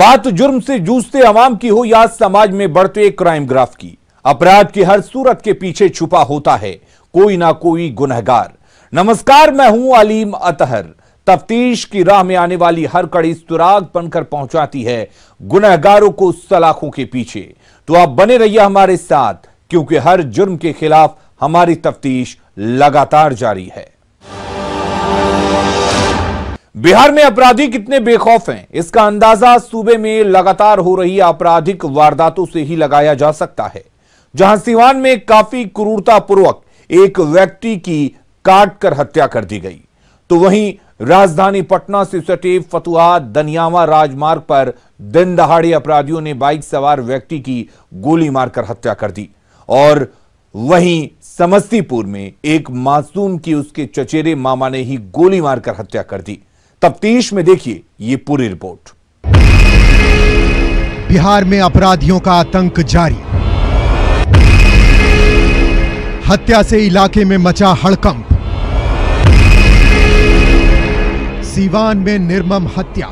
बात जुर्म से जूझते अवाम की हो या समाज में बढ़ते क्राइम ग्राफ की, अपराध की हर सूरत के पीछे छुपा होता है कोई ना कोई गुनहगार। नमस्कार, मैं हूं अलीम अतहर। तफ्तीश की राह में आने वाली हर कड़ी सुराग बनकर पहुंचाती है गुनहगारों को सलाखों के पीछे। तो आप बने रहिए हमारे साथ, क्योंकि हर जुर्म के खिलाफ हमारी तफ्तीश लगातार जारी है। बिहार में अपराधी कितने बेखौफ हैं, इसका अंदाजा सूबे में लगातार हो रही आपराधिक वारदातों से ही लगाया जा सकता है। जहां सिवान में काफी क्रूरतापूर्वक एक व्यक्ति की काटकर हत्या कर दी गई, तो वहीं राजधानी पटना से सटे फतुहा दनियावा राजमार्ग पर दिन दहाड़े अपराधियों ने बाइक सवार व्यक्ति की गोली मारकर हत्या कर दी। और वहीं समस्तीपुर में एक मासूम की उसके चचेरे मामा ने ही गोली मारकर हत्या कर दी। तफ्तीश में देखिए ये पूरी रिपोर्ट। बिहार में अपराधियों का आतंक जारी, हत्या से इलाके में मचा हड़कंप। सीवान में निर्मम हत्या,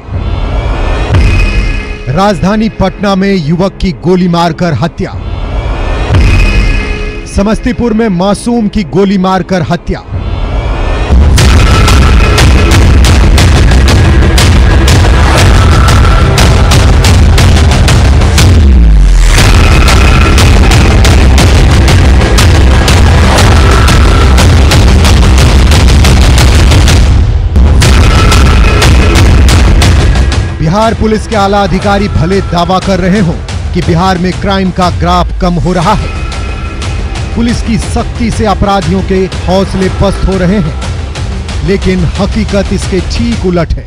राजधानी पटना में युवक की गोली मारकर हत्या, समस्तीपुर में मासूम की गोली मारकर हत्या। बिहार पुलिस के आला अधिकारी भले दावा कर रहे हों कि बिहार में क्राइम का ग्राफ कम हो रहा है, पुलिस की सख्ती से अपराधियों के हौसले पस्त हो रहे हैं, लेकिन हकीकत इसके ठीक उलट है।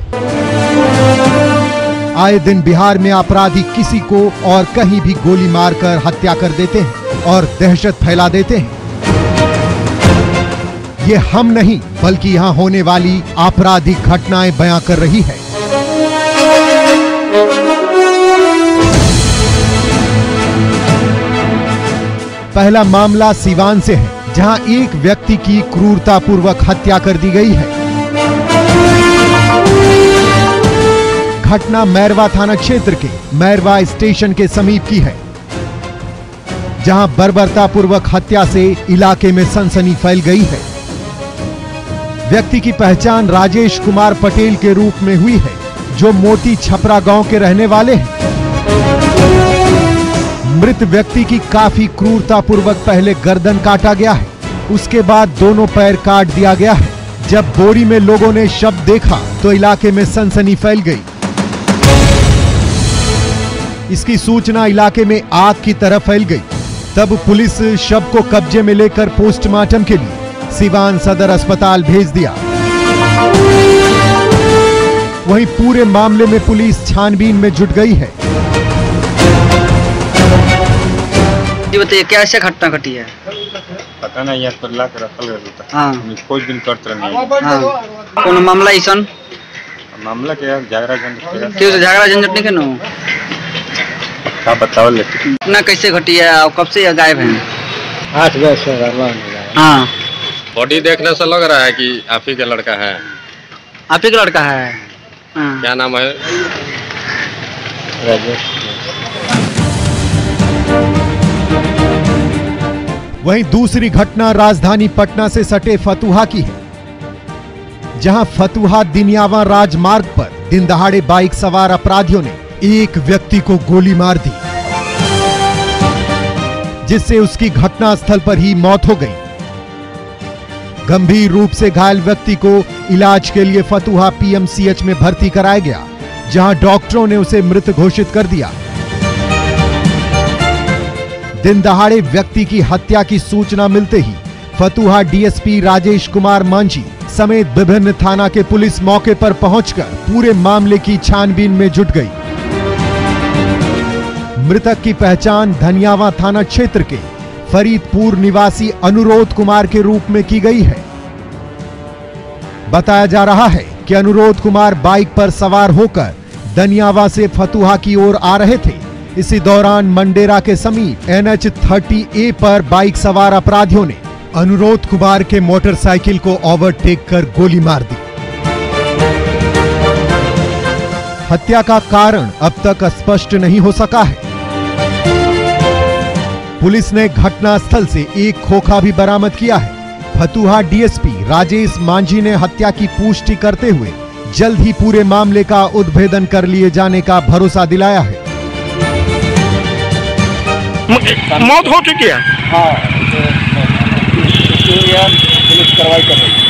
आए दिन बिहार में अपराधी किसी को और कहीं भी गोली मारकर हत्या कर देते हैं और दहशत फैला देते हैं। ये हम नहीं बल्कि यहां होने वाली आपराधिक घटनाएं बयां कर रही है। पहला मामला सीवान से है, जहां एक व्यक्ति की क्रूरतापूर्वक हत्या कर दी गई है। घटना मैरवा थाना क्षेत्र के मैरवा स्टेशन के समीप की है, जहां बर्बरतापूर्वक हत्या से इलाके में सनसनी फैल गई है। व्यक्ति की पहचान राजेश कुमार पटेल के रूप में हुई है, जो मोती छपरा गांव के रहने वाले हैं। मृत व्यक्ति की काफी क्रूरतापूर्वक पहले गर्दन काटा गया है, उसके बाद दोनों पैर काट दिया गया है। जब बोरी में लोगों ने शव देखा तो इलाके में सनसनी फैल गई। इसकी सूचना इलाके में आग की तरह फैल गई। तब पुलिस शव को कब्जे में लेकर पोस्टमार्टम के लिए सीवान सदर अस्पताल भेज दिया। वहीं पूरे मामले में पुलिस छानबीन में जुट गई है। बताइए क्या ऐसा घटना घटी है? पता नहीं यार, ला के रखल रहता। हाँ, कुछ दिन करते रहे। हाँ, कौन मामला ऐसन? मामला क्या झगड़ा झंझट? क्यों झगड़ा झंझट नहीं कनो? क्या बताओ लेकिन ना कैसे घटी है और कब से गायब है? 8 बजे से। हाँ, बॉडी देखने से लग रहा है कि आप ही का लड़का है। आप ही का लड़का है? हाँ। क्या नाम है? राजेश। वहीं दूसरी घटना राजधानी पटना से सटे फतुहा की है, जहां फतुहा दनियावा राजमार्ग पर दिन दहाड़े बाइक सवार अपराधियों ने एक व्यक्ति को गोली मार दी, जिससे उसकी घटनास्थल पर ही मौत हो गई। गंभीर रूप से घायल व्यक्ति को इलाज के लिए फतुहा पीएमसीएच में भर्ती कराया गया, जहां डॉक्टरों ने उसे मृत घोषित कर दिया। दिन दहाड़े व्यक्ति की हत्या की सूचना मिलते ही फतुहा डीएसपी राजेश कुमार मांझी समेत विभिन्न थाना के पुलिस मौके पर पहुंचकर पूरे मामले की छानबीन में जुट गई। मृतक की पहचान धनियावा थाना क्षेत्र के फरीदपुर निवासी अनुरोध कुमार के रूप में की गई है। बताया जा रहा है कि अनुरोध कुमार बाइक पर सवार होकर दनियावा से फतुहा की ओर आ रहे थे। इसी दौरान मंडेरा के समीप NH 30A पर बाइक सवार अपराधियों ने अनुरोध कुमार के मोटरसाइकिल को ओवरटेक कर गोली मार दी। हत्या का कारण अब तक स्पष्ट नहीं हो सका है। पुलिस ने घटनास्थल से एक खोखा भी बरामद किया है। फतुहा डीएसपी राजेश मांझी ने हत्या की पुष्टि करते हुए जल्द ही पूरे मामले का उद्भेदन कर लिए जाने का भरोसा दिलाया है। मौत हो चुकी है। हाँ, पुलिस कार्रवाई कर रही है।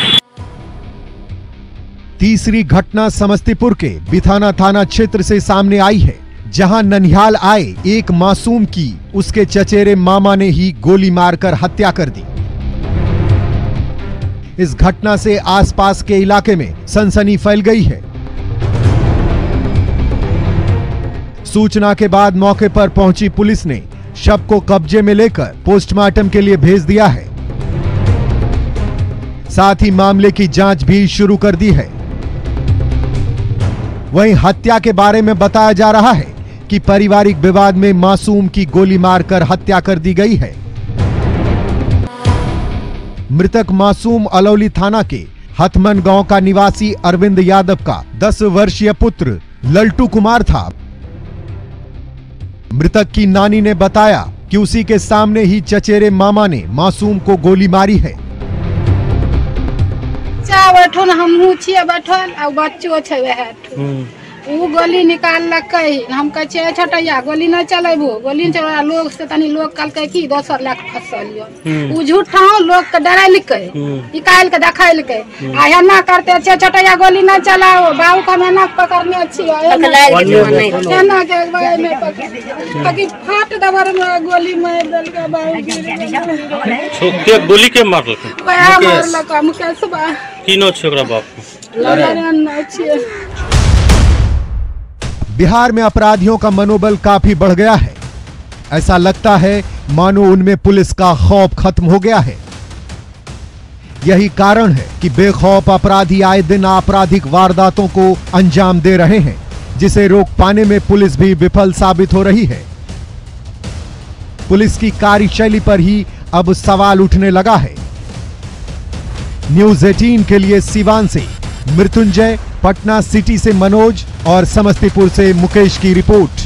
तीसरी घटना समस्तीपुर के बिथाना थाना क्षेत्र से सामने आई है, जहां ननिहाल आए एक मासूम की उसके चचेरे मामा ने ही गोली मारकर हत्या कर दी। इस घटना से आसपास के इलाके में सनसनी फैल गई है। सूचना के बाद मौके पर पहुंची पुलिस ने शव को कब्जे में लेकर पोस्टमार्टम के लिए भेज दिया है। साथ ही मामले की जांच भी शुरू कर दी है। वहीं हत्या के बारे में बताया जा रहा है कि पारिवारिक विवाद में मासूम की गोली मारकर हत्या कर दी गई है। मृतक मासूम अलौली थाना के हथमन गांव का निवासी अरविंद यादव का 10 वर्षीय पुत्र लल्टू कुमार था। मृतक की नानी ने बताया कि उसी के सामने ही चचेरे मामा ने मासूम को गोली मारी है। बैठल हमहू छिए बैठल आ बच्चो छै वह उ गोली निकाललकै। हम कह छियै छोटैया गोली न चलेबो, गोली चला लोग से तनी लोग कहलकै कि दोसर लाख फसलियो। उ झूठा लोग के डराइलकै, निकाल के देखाइलकै। आ एना करते छै छोटैया गोली न चलाओ, बाबू का मेना पकड़ने छियै एना के बाय में पकड़ ताकि फाट दबर में गोली मार देलकै। बाबू के गोली के मारलकै, मारलकै मुकेशबा तीनों छै ओकरा बाप लड़न छियै। बिहार में अपराधियों का मनोबल काफी बढ़ गया है। ऐसा लगता है मानो उनमें पुलिस का खौफ खत्म हो गया है। यही कारण है कि बेखौफ अपराधी आए दिन आपराधिक वारदातों को अंजाम दे रहे हैं, जिसे रोक पाने में पुलिस भी विफल साबित हो रही है। पुलिस की कार्यशैली पर ही अब सवाल उठने लगा है। न्यूज़ 18 के लिए सिवान से मृत्युंजय, पटना सिटी से मनोज और समस्तीपुर से मुकेश की रिपोर्ट।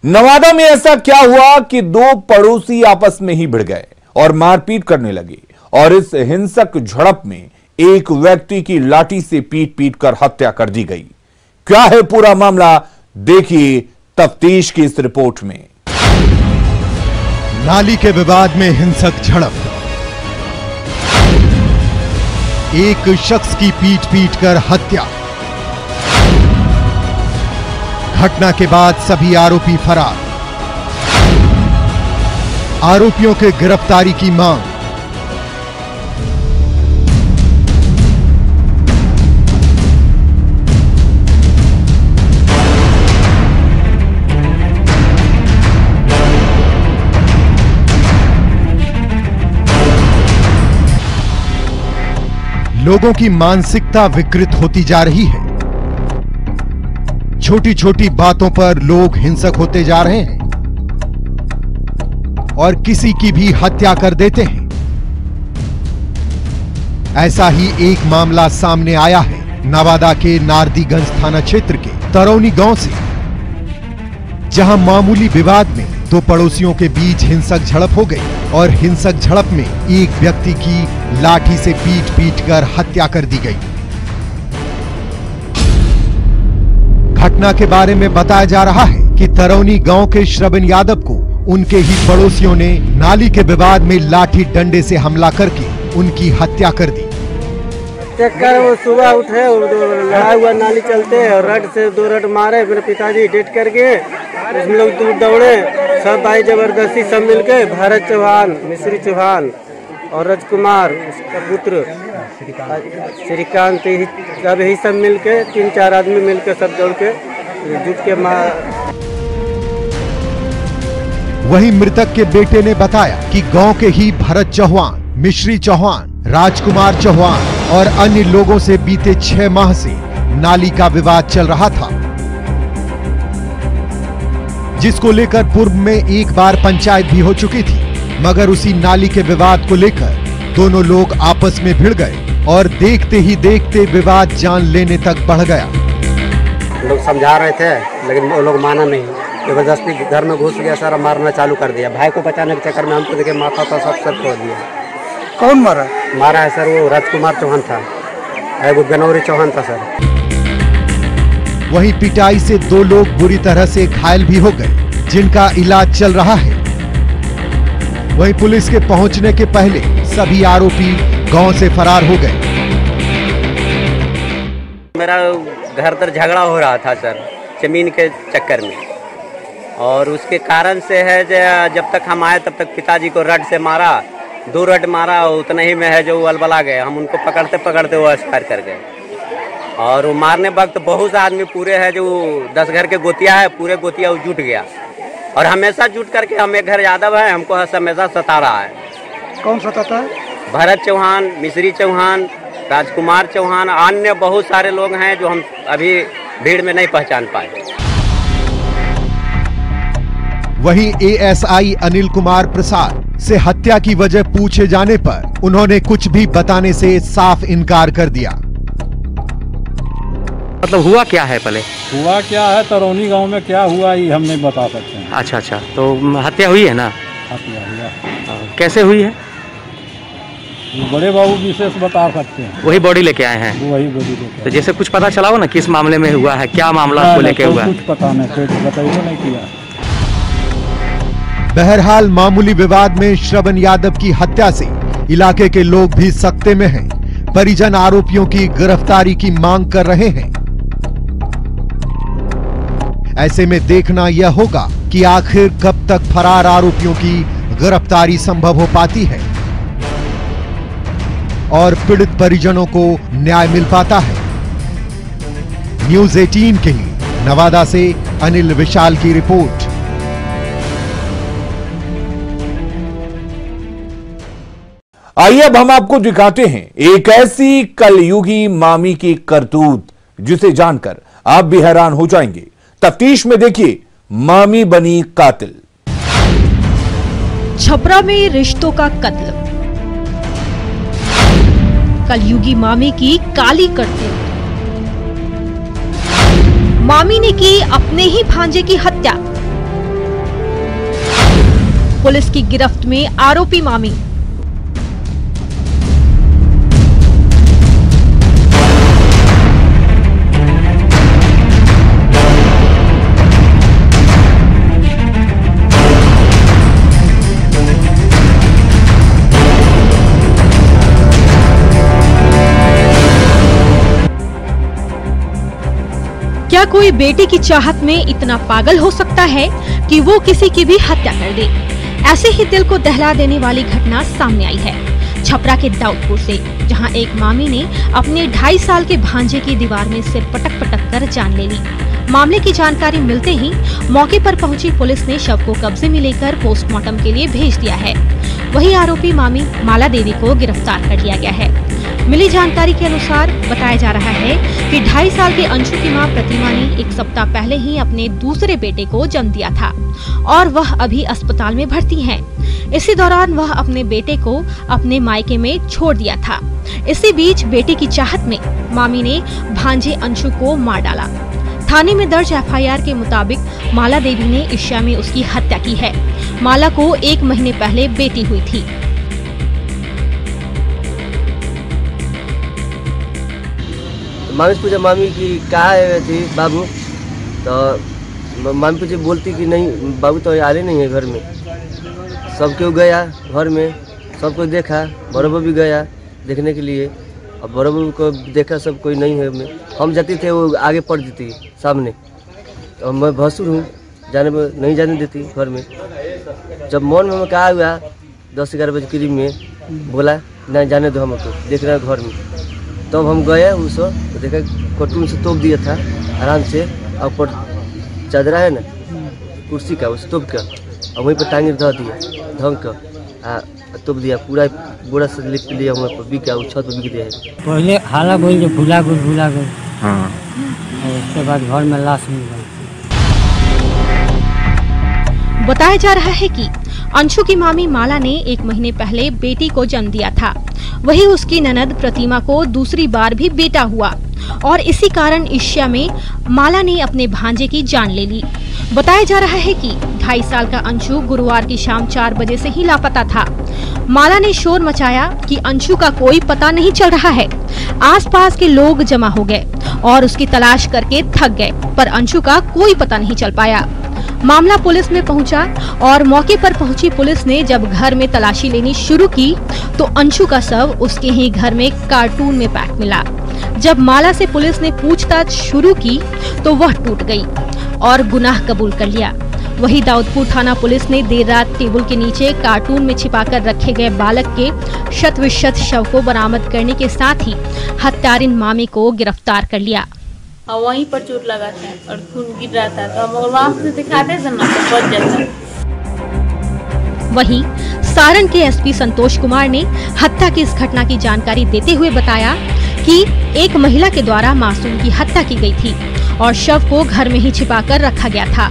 नवादा में ऐसा क्या हुआ कि दो पड़ोसी आपस में ही भिड़ गए और मारपीट करने लगे और इस हिंसक झड़प में एक व्यक्ति की लाठी से पीट पीट कर हत्या कर दी गई। क्या है पूरा मामला, देखिए तफ्तीश की इस रिपोर्ट में। नाली के विवाद में हिंसक झड़प, एक शख्स की पीट पीट कर हत्या। घटना के बाद सभी आरोपी फरार। आरोपियों के गिरफ्तारी की मांग। लोगों की मानसिकता विकृत होती जा रही है। छोटी छोटी बातों पर लोग हिंसक होते जा रहे हैं और किसी की भी हत्या कर देते हैं। ऐसा ही एक मामला सामने आया है नवादा के नारदीगंज थाना क्षेत्र के तरौनी गांव से, जहां मामूली विवाद में दो पड़ोसियों के बीच हिंसक झड़प हो गई और हिंसक झड़प में एक व्यक्ति की लाठी से पीट पीट कर हत्या कर दी गई। घटना के बारे में बताया जा रहा है कि तरौनी गांव के श्रवण यादव को उनके ही पड़ोसियों ने नाली के विवाद में लाठी डंडे से हमला करके उनकी हत्या कर दी। चक्कर वो सुबह उठे और लड़ा हुआ नाली चलते और रड से 2 रड मारे। मेरे पिताजी डेट कर गए, हम लोग दूर दौड़े, सब भाई जबरदस्ती सब मिलके भारत चौहान, मिश्री चौहान और राजकुमार उसका पुत्र श्रीकांत, सब यही सब मिलके 3-4 आदमी मिलके सब दौड़ के जुट के मार। वहीं मृतक के बेटे ने बताया कि गांव के ही भरत चौहान, मिश्री चौहान, राजकुमार चौहान और अन्य लोगों से बीते 6 माह से नाली का विवाद चल रहा था, जिसको लेकर पूर्व में एक बार पंचायत भी हो चुकी थी, मगर उसी नाली के विवाद को लेकर दोनों लोग आपस में भिड़ गए और देखते ही देखते विवाद जान लेने तक बढ़ गया। लोग समझा रहे थे लेकिन वो लोग माना नहीं, जबरदस्ती घर में घुस गया सर, मारना चालू कर दिया। भाई को बचाने के चक्कर में हमको देखे माथा था सब सर तोड़ दिया। कौन मारा? मारा है सर वो राजकुमार चौहान था, वो गनौरी चौहान था सर। वहीं पिटाई से 2 लोग बुरी तरह से घायल भी हो गए, जिनका इलाज चल रहा है। वहीं पुलिस के पहुंचने के पहले सभी आरोपी गांव से फरार हो गए। मेरा घर पर झगड़ा हो रहा था सर जमीन के चक्कर में, और उसके कारण से है जब तक हम आए तब तक पिताजी को रड से मारा, 2 रड मारा, उतने ही में है जो अलबला गए। हम उनको पकड़ते पकड़ते वो एक्सपायर कर गए। और वो मारने वक्त बहुत से आदमी पूरे है जो 10 घर के गोतिया है, पूरे गोतिया वो जुट गया, और हमेशा जुट करके हम एक घर यादव है, हमको हमेशा सता रहा है। कौन सताता है? भरत चौहान, मिश्री चौहान, राजकुमार चौहान, अन्य बहुत सारे लोग हैं जो हम अभी भीड़ में नहीं पहचान पाए। वहीं एएसआई अनिल कुमार प्रसाद से हत्या की वजह पूछे जाने पर उन्होंने कुछ भी बताने से साफ इनकार कर दिया। मतलब हुआ क्या है पहले? हुआ क्या है, तरौनी गांव में क्या हुआ ये हम नहीं बता सकते हैं। अच्छा अच्छा, तो हत्या हुई है ना? हत्या हुआ। कैसे हुई है? बड़े बाबू विशेष बता सकते हैं। वही बॉडी लेके आए हैं? वही बॉडी लेके। तो जैसे कुछ पता चला हो ना किस मामले में हुआ है, क्या मामला को लेके हुआ? कुछ पता नहीं, कोई बताइए नहीं किया। बहरहाल मामूली विवाद में श्रवण यादव की हत्या से इलाके के लोग भी सख्ते में हैं। परिजन आरोपियों की गिरफ्तारी की मांग कर रहे हैं। ऐसे में देखना यह होगा कि आखिर कब तक फरार आरोपियों की गिरफ्तारी संभव हो पाती है और पीड़ित परिजनों को न्याय मिल पाता है। न्यूज़ 18 के लिए नवादा से अनिल विशाल की रिपोर्ट। आइए अब हम आपको दिखाते हैं एक ऐसी कलयुगी मामी की करतूत जिसे जानकर आप भी हैरान हो जाएंगे। तफ्तीश में देखिए मामी बनी कातिल। छपरा में रिश्तों का कत्ल, कलयुगी मामी की काली करतूत। मामी ने की अपने ही भांजे की हत्या, पुलिस की गिरफ्त में आरोपी मामी। क्या कोई बेटे की चाहत में इतना पागल हो सकता है कि वो किसी की भी हत्या कर दे? ऐसे ही दिल को दहला देने वाली घटना सामने आई है छपरा के दाऊदपुर से, जहां एक मामी ने अपने 2.5 साल के भांजे की दीवार में सिर पटक पटक कर जान ले ली। मामले की जानकारी मिलते ही मौके पर पहुंची पुलिस ने शव को कब्जे में लेकर पोस्टमार्टम के लिए भेज दिया है। वही आरोपी मामी माला देवी को गिरफ्तार कर लिया गया है। मिली जानकारी के अनुसार बताया जा रहा है कि 2.5 साल के अंशु की मां प्रतिमा ने 1 सप्ताह पहले ही अपने दूसरे बेटे को जन्म दिया था और वह अभी अस्पताल में भर्ती हैं। इसी दौरान वह अपने बेटे को अपने मायके में छोड़ दिया था। इसी बीच बेटे की चाहत में मामी ने भांजे अंशु को मार डाला। थाने में दर्ज एफआईआर के मुताबिक माला देवी ने ईर्ष्या में उसकी हत्या की है। माला को 1 महीने पहले बेटी हुई थी। मामी पूछा मामी की कहाँ है थी बाबू, तो मामी पूछे बोलती कि नहीं बाबू तो आले नहीं है घर में। सब क्यों गया घर में, सबको देखा, बड़ो बाबू भी गया देखने के लिए। अब बड़ो बाबू को देखा सब कोई नहीं है में। हम जाते थे वो आगे पड़ देती सामने, तो मैं भसुर हूँ जाने नहीं जाने देती घर में। जब मन में मैं कहा हुआ 10-11 बजे करीब में बोला नहीं जाने दो हमको देखना घर में। तब हम गए उसको तो देखा कार्टून से तोप दिया था आराम से, और ऊपर चादरा है ना कुर्सी का उस तोप का, और वहीं पर टांगे धो दिया ढंग का तोप दिया, पूरा बोरा से लिप लिया वहाँ पर बिक गया, छत पर बिक दिया है। पहले हाला बोल जो भूला गई हाँ, और उसके बाद घर में लाश मिल गई। बताया जा रहा है कि अंशु की मामी माला ने 1 महीने पहले बेटी को जन्म दिया था। वही उसकी ननद प्रतिमा को दूसरी बार भी बेटा हुआ और इसी कारण ईर्ष्या में माला ने अपने भांजे की जान ले ली। बताया जा रहा है कि 2.5 साल का अंशु गुरुवार की शाम 4 बजे से ही लापता था। माला ने शोर मचाया कि अंशु का कोई पता नहीं चल रहा है। आसपास के लोग जमा हो गए और उसकी तलाश करके थक गए, पर अंशु का कोई पता नहीं चल पाया। मामला पुलिस में पहुंचा और मौके पर पहुंची पुलिस ने जब घर में तलाशी लेनी शुरू की तो अंशु का शव उसके ही घर में कार्टून में पैक मिला। जब माला से पुलिस ने पूछताछ शुरू की तो वह टूट गई और गुनाह कबूल कर लिया। वही दाऊदपुर थाना पुलिस ने देर रात टेबल के नीचे कार्टून में छिपाकर रखे गए बालक के शत-विशत शव को बरामद करने के साथ ही हत्यारिन मामी को गिरफ्तार कर लिया। वहीं पर चोट लगा था और खून गिर रहा था, तो हम वहाँ से दिखाते थे ना तो बच जाता। वहीं सारण के एसपी संतोष कुमार ने हत्या की इस घटना की जानकारी देते हुए बताया कि एक महिला के द्वारा मासूम की हत्या की गई थी और शव को घर में ही छिपाकर रखा गया था।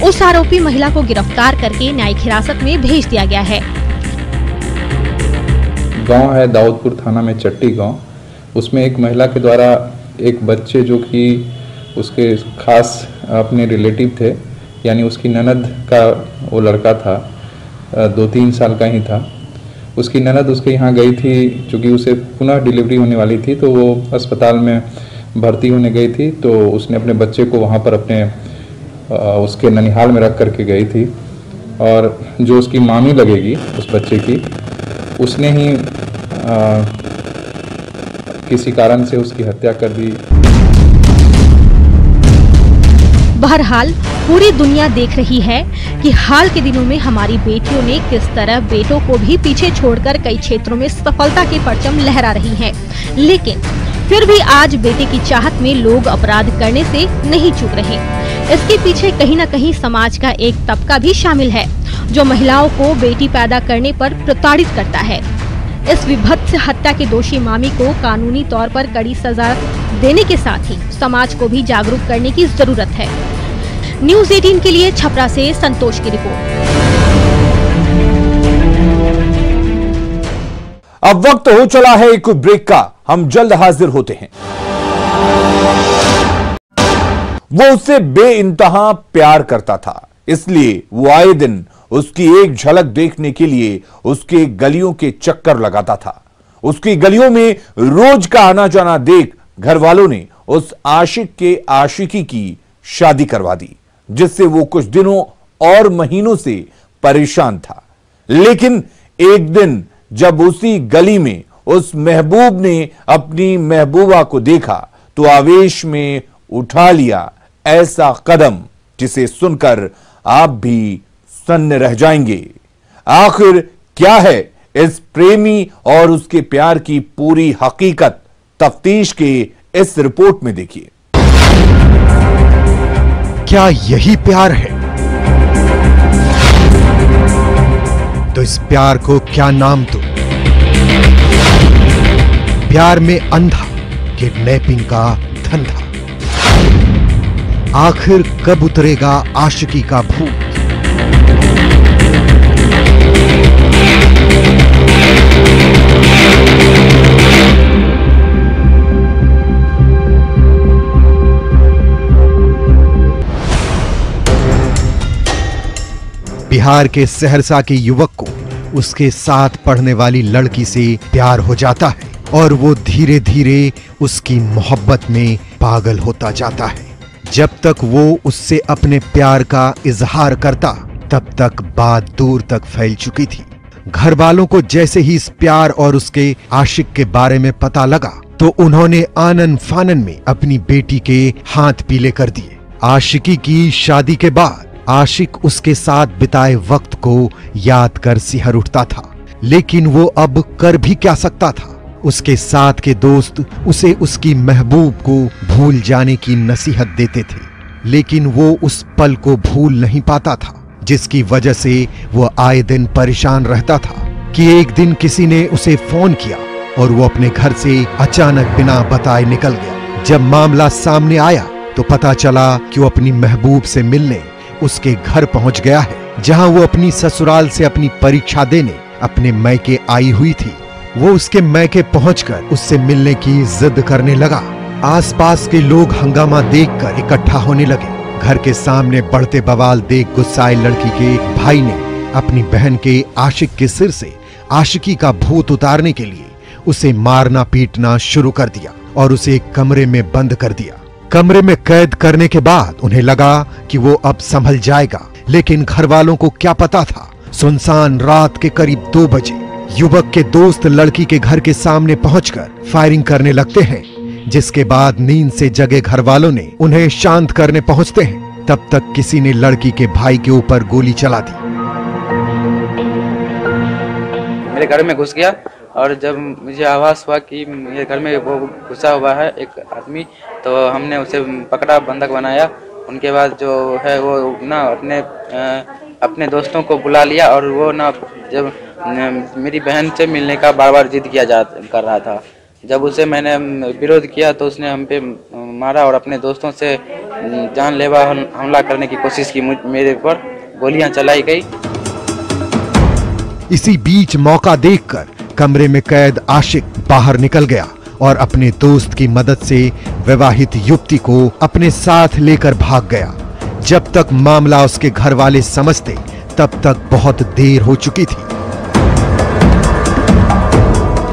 उस आरोपी महिला को गिरफ्तार करके न्यायिक हिरासत में भेज दिया गया है। गांव है दाऊदपुर थाना में चट्टी गांव, उसमें एक महिला के द्वारा एक बच्चे जो कि उसके खास अपने रिलेटिव थे, यानी उसकी ननद का वो लड़का था, 2-3 साल का ही था। उसकी ननद उसके यहाँ गई थी, चूँकि उसे पुनः डिलीवरी होने वाली थी तो वो अस्पताल में भर्ती होने गई थी। तो उसने अपने बच्चे को वहाँ पर अपने उसके ननिहाल में रख करके गई थी और जो उसकी मामी लगेगी उस बच्चे की, उसने ही किसी कारण से उसकी हत्या कर दी। बहरहाल पूरी दुनिया देख रही है कि हाल के दिनों में हमारी बेटियों ने किस तरह बेटों को भी पीछे छोड़कर कई क्षेत्रों में सफलता के परचम लहरा रही हैं। लेकिन फिर भी आज बेटे की चाहत में लोग अपराध करने से नहीं चूक रहे। इसके पीछे कहीं न कहीं समाज का एक तबका भी शामिल है जो महिलाओं को बेटी पैदा करने पर प्रताड़ित करता है। इस विभत्स हत्या के दोषी मामी को कानूनी तौर पर कड़ी सजा देने के साथ ही समाज को भी जागरूक करने की जरूरत है। न्यूज़ 18 के लिए छपरा से संतोष की रिपोर्ट। अब वक्त हो चला है एक ब्रेक का, हम जल्द हाजिर होते हैं। वो उससे बेइंतहा प्यार करता था, इसलिए वो आए दिन उसकी एक झलक देखने के लिए उसके गलियों के चक्कर लगाता था। उसकी गलियों में रोज का आना जाना देख घर वालों ने उस आशिक के आशिकी की शादी करवा दी, जिससे वो कुछ दिनों और महीनों से परेशान था। लेकिन एक दिन जब उसी गली में उस महबूब ने अपनी महबूबा को देखा तो आवेश में उठा लिया ऐसा कदम जिसे सुनकर आप भी सन्न रह जाएंगे। आखिर क्या है इस प्रेमी और उसके प्यार की पूरी हकीकत, तफ्तीश के इस रिपोर्ट में देखिए। क्या यही प्यार है? तो इस प्यार को क्या नाम दूं? प्यार में अंधा, किडनैपिंग का धंधा। आखिर कब उतरेगा आशिकी का भूत? बिहार के सहरसा के युवक को उसके साथ पढ़ने वाली लड़की से प्यार हो जाता है और वो धीरे धीरे उसकी मोहब्बत में पागल होता जाता है। जब तक वो उससे अपने प्यार का इजहार करता तब तक बात दूर तक फैल चुकी थी। घर वालों को जैसे ही इस प्यार और उसके आशिक के बारे में पता लगा तो उन्होंने आनन फानन में अपनी बेटी के हाथ पीले कर दिए। आशिकी की शादी के बाद आशिक उसके साथ बिताए वक्त को याद कर सिहर उठता था, लेकिन वो अब कर भी क्या सकता था। उसके साथ के दोस्त उसे उसकी महबूब को भूल जाने की नसीहत देते थे, लेकिन वो उस पल को भूल नहीं पाता था, जिसकी वजह से वो आए दिन परेशान रहता था कि एक दिन किसी ने उसे फोन किया और वो अपने घर से अचानक बिना बताए निकल गया। जब मामला सामने आया तो पता चला कि वो अपनी महबूब से मिलने उसके घर पहुंच गया है। जहां वो अपनी ससुराल से अपनी परीक्षा देने अपने मैके आई हुई थी। वो उसके मैके पहुंचकर उससे मिलने की जिद करने लगा। आसपास के लोग हंगामा देखकर इकट्ठा होने लगे। घर के सामने बढ़ते बवाल देख गुस्साए लड़की के भाई ने अपनी बहन के आशिक के सिर से आशिकी का भूत उतारने के लिए उसे मारना पीटना शुरू कर दिया और उसे एक कमरे में बंद कर दिया। कमरे में कैद करने के बाद उन्हें लगा कि वो अब संभल जाएगा, लेकिन घर वालों को क्या पता था। सुनसान रात के करीब 2 बजे युवक के दोस्त लड़की के घर के सामने पहुंचकर फायरिंग करने लगते हैं, जिसके बाद नींद से जगे घर वालों ने उन्हें शांत करने पहुंचते हैं। तब तक किसी ने लड़की के भाई के ऊपर गोली चला दी। मेरे घर में घुस गया और जब मुझे आभास हुआ कि मेरे घर में वो घुसा हुआ है एक आदमी, तो हमने उसे पकड़ा, बंधक बनाया। उनके बाद जो है वो ना अपने दोस्तों को बुला लिया और वो ना जब मेरी बहन से मिलने का बार बार जिद कर रहा था। जब उसे मैंने विरोध किया तो उसने हम पे मारा और अपने दोस्तों से जानलेवा हमला करने की कोशिश की। मेरे पर गोलियां चलाई गई। इसी बीच मौका देखकर कमरे में कैद आशिक बाहर निकल गया और अपने दोस्त की मदद से विवाहित युवती को अपने साथ लेकर भाग गया। जब तक मामला उसके घर वाले समझते तब तक बहुत देर हो चुकी थी।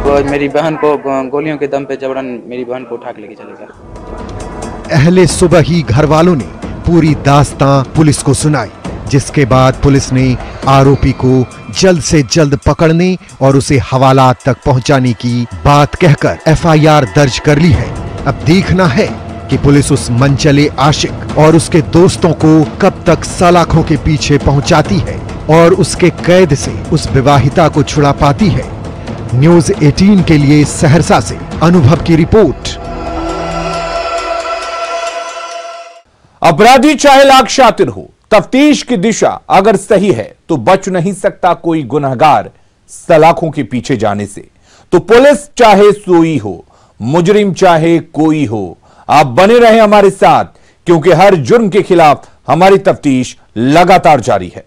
वो मेरी बहन को गोलियों के दम पे जबरन मेरी बहन को उठा के लेके चले गए। अहले सुबह ही घर वालों ने पूरी दास्तां पुलिस को सुनाई, जिसके बाद पुलिस ने आरोपी को जल्द से जल्द पकड़ने और उसे हवालात तक पहुंचाने की बात कहकर एफआईआर दर्ज कर ली है। अब देखना है कि पुलिस उस मनचले आशिक और उसके दोस्तों को कब तक सलाखों के पीछे पहुंचाती है और उसके कैद से उस विवाहिता को छुड़ा पाती है। न्यूज़ 18 के लिए सहरसा से अनुभव की रिपोर्ट। अपराधी चाहे लाख शातिर हो, तफ्तीश की दिशा अगर सही है तो बच नहीं सकता कोई गुनहगार सलाखों के पीछे जाने से। तो पुलिस चाहे सोई हो, मुजरिम चाहे कोई हो, आप बने रहे हमारे साथ, क्योंकि हर जुर्म के खिलाफ हमारी तफ्तीश लगातार जारी है।